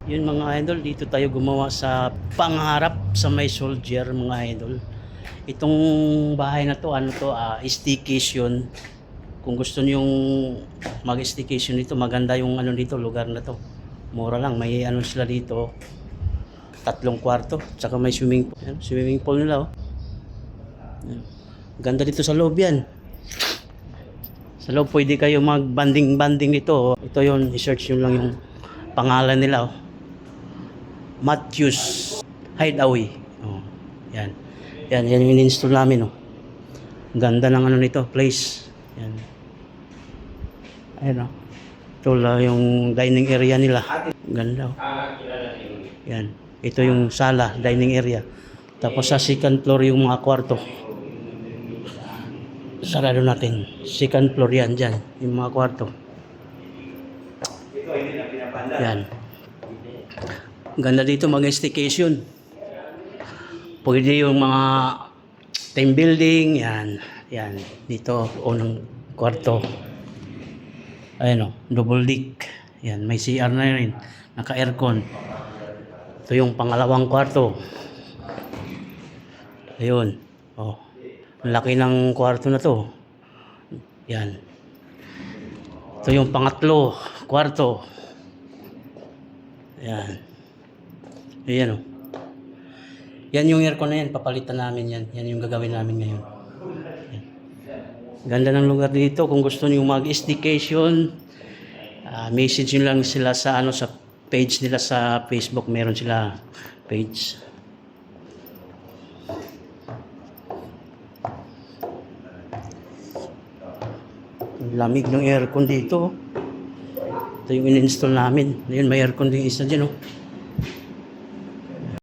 Yun mga idol, dito tayo gumawa sa pangharap sa may soldier mga idol. Itong bahay na to, staycation. Kung gusto niyo mag-staycation dito, maganda yung dito, lugar na to. Mura lang, may sila dito. 3 kwarto, tsaka may swimming pool. Yan, swimming pool nila oh. Yan. Ganda dito sa loob yan. Sa loob pwede kayo mag-banding dito. Ito yun, i-search nyo lang yung pangalan nila oh. Matthews Hideaway. Oh, yan. Yan yung in-install namin oh. Ganda ng nito, place. Yan. Ayun oh. Ito lang yung dining area nila. Ganda oh. Yan. Ito yung sala, dining area. Tapos sa second floor yung mga kwarto. Sarado natin. Second floor yan dyan. Yung mga kwarto. Yan. Ganda dito mag-staycation. Pwede yung mga team building. Yan. Yan. Dito, unang kwarto. Ayan o. Double deck. Yan. May CR na rin. Naka-aircon. Ito yung pangalawang kwarto. Ayun. Oh. Laki ng kwarto na to. Yan. Ito yung pangatlo kwarto. Yan. Ayan oh. Yan yung aircon na yan. Papalitan namin yan. Yan yung gagawin namin ngayon. Yan. Ganda ng lugar dito. Kung gusto niyo mag-staycation, message nyo lang sila sa sa page nila sa Facebook. Meron sila page. Lamig ng aircon dito. Ito yung in-install namin. Ayun, may aircon din isa dyan oh.